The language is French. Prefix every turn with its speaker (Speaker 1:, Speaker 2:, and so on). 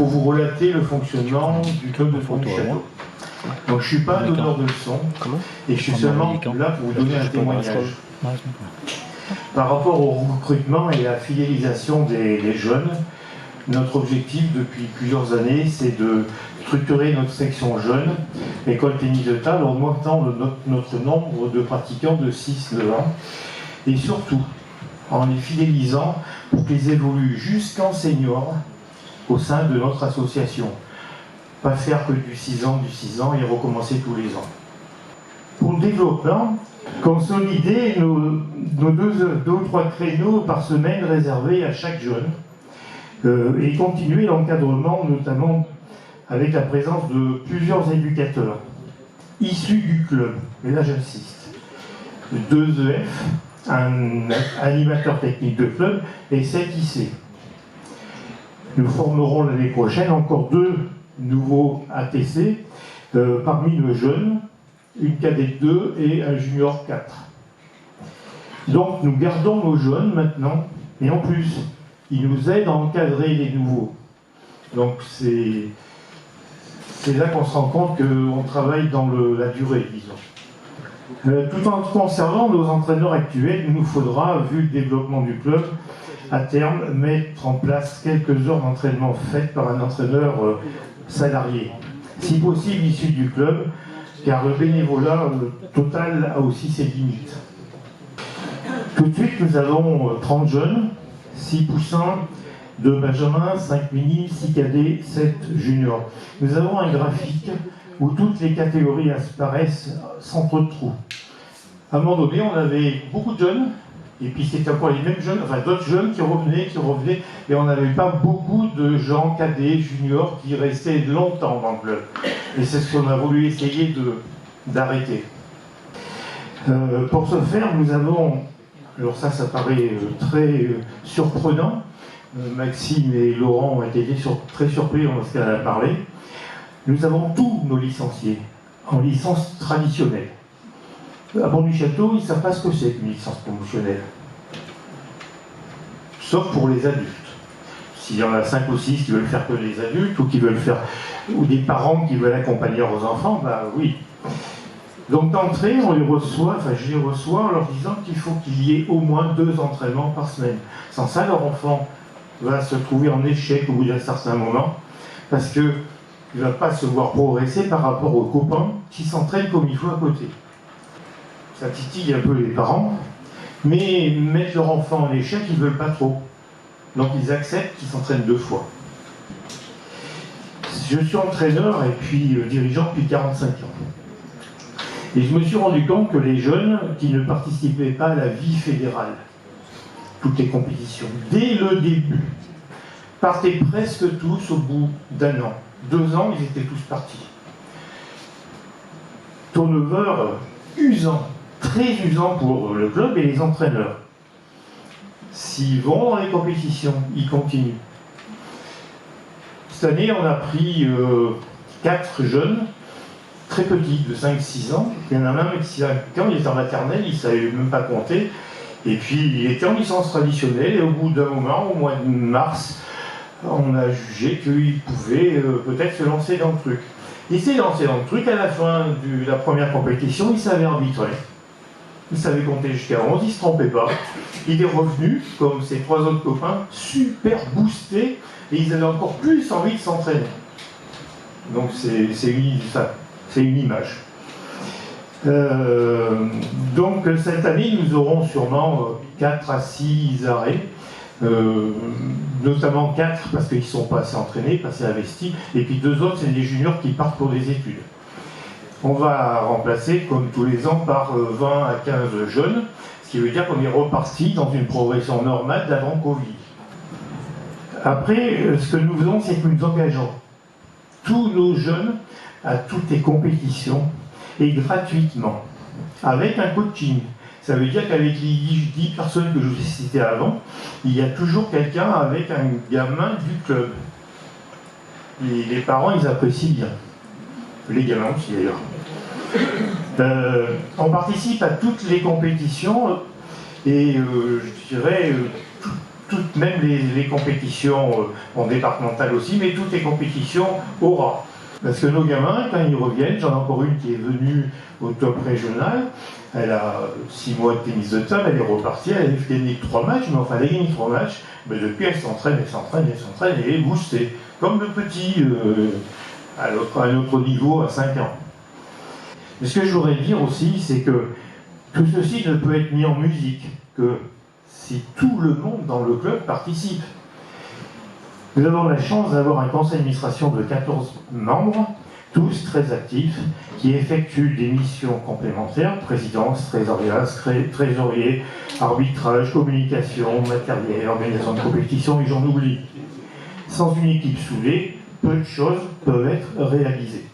Speaker 1: pour vous relater le fonctionnement du club de Pont du Château. Donc je ne suis pas donneur de leçons, et je suis seulement là pour vous donner un témoignage. Par rapport au recrutement et à la fidélisation des jeunes, notre objectif depuis plusieurs années, c'est de structurer notre section jeune, école tennis de table, en augmentant notre nombre de pratiquants de 6-9 ans, et surtout en les fidélisant pour qu'ils évoluent jusqu'en senior au sein de notre association. Pas faire que du 6 ans et recommencer tous les ans. Pour le développement, consolider nos deux ou trois créneaux par semaine réservés à chaque jeune et continuer l'encadrement, notamment avec la présence de plusieurs éducateurs issus du club, et là j'insiste, 2 EF, un animateur technique de club et 7 IC. Nous formerons l'année prochaine encore 2 nouveaux ATC parmi nos jeunes, une cadette 2 et un junior 4. Donc nous gardons nos jeunes maintenant, et en plus, ils nous aident à encadrer les nouveaux. Donc c'est là qu'on se rend compte qu'on travaille dans la durée, disons. Tout en conservant nos entraîneurs actuels, il nous faudra, vu le développement du club, à terme, mettre en place quelques heures d'entraînement faites par un entraîneur salarié, si possible issu du club, car le bénévolat total a aussi ses limites. Tout de suite, nous avons 30 jeunes, 6 poussins, 2 benjamins, 5 mini, 6 cadets, 7 juniors. Nous avons un graphique où toutes les catégories apparaissent sans trop de trous. À un moment donné, on avait beaucoup de jeunes, et puis c'était encore les mêmes jeunes, enfin d'autres jeunes qui revenaient, et on n'avait pas beaucoup de gens cadets, juniors, qui restaient longtemps dans le club. Et c'est ce qu'on a voulu essayer d'arrêter. Pour ce faire, nous avons, alors ça paraît très surprenant, Maxime et Laurent ont été très surpris lorsqu'elle a parlé, nous avons tous nos licenciés en licence traditionnelle. À Pont du Château, ils ne savent pas ce que c'est qu'une licence promotionnelle. Sauf pour les adultes. S'il y en a 5 ou 6 qui veulent faire que les adultes, ou qui veulent faire, ou des parents qui veulent accompagner leurs enfants, bah oui. Donc d'entrée, on les reçoit, enfin je les reçois en leur disant qu'il faut qu'il y ait au moins 2 entraînements par semaine. Sans ça, leur enfant va se trouver en échec au bout d'un certain moment, parce qu'il ne va pas se voir progresser par rapport aux copains qui s'entraînent comme il faut à côté. Ça titille un peu les parents, mais mettre leur enfant en échec, ils ne veulent pas trop. Donc ils acceptent qu'ils s'entraînent 2 fois. Je suis entraîneur et puis dirigeant depuis 45 ans. Et je me suis rendu compte que les jeunes qui ne participaient pas à la vie fédérale, toutes les compétitions, dès le début, partaient presque tous au bout d'1 an. 2 ans, ils étaient tous partis. Turnover usant, très usant pour le club et les entraîneurs. S'ils vont dans les compétitions, ils continuent. Cette année, on a pris 4 jeunes, très petits, de 5-6 ans. Il y en a même qui, quand il était en maternelle, il ne savait même pas compter. Et puis, il était en licence traditionnelle, et au bout d'un moment, au mois de mars, on a jugé qu'il pouvait peut-être se lancer dans le truc. Il s'est lancé dans le truc, à la fin de la première compétition, il savait arbitrer. Il savait compter jusqu'à 11, il ne se trompait pas. Il est revenu, comme ses 3 autres copains, super boostés, et ils avaient encore plus envie de s'entraîner. Donc c'est une image. Donc cette année, nous aurons sûrement 4 à 6 arrêts, notamment 4 parce qu'ils ne sont pas assez entraînés, pas assez investis, et puis 2 autres, c'est des juniors qui partent pour des études. On va remplacer, comme tous les ans, par 20 à 15 jeunes, ce qui veut dire qu'on est reparti dans une progression normale d'avant Covid. Après, ce que nous faisons, c'est que nous engageons tous nos jeunes à toutes les compétitions et gratuitement, avec un coaching. Ça veut dire qu'avec les 10 personnes que je vous ai citées avant, il y a toujours quelqu'un avec un gamin du club. Les parents, ils apprécient bien. Les gamins aussi d'ailleurs. On participe à toutes les compétitions et je dirais même les compétitions en départementales aussi, mais toutes les compétitions aura. Parce que nos gamins, quand ils reviennent, j'en ai encore une qui est venue au top régional, elle a 6 mois de tennis de table, elle est repartie, elle a gagné 3 matchs, mais enfin elle a gagné 3 matchs, mais depuis elle s'entraîne, et elle est boostée, comme le petit à un autre niveau à 5 ans. Mais ce que je voudrais dire aussi, c'est que tout ceci ne peut être mis en musique que si tout le monde dans le club participe. Nous avons la chance d'avoir un conseil d'administration de 14 membres, tous très actifs, qui effectuent des missions complémentaires, présidence, trésorier, arbitrage, communication, matériel, organisation de compétition, et j'en oublie. Sans une équipe soudée, peu de choses peuvent être réalisées.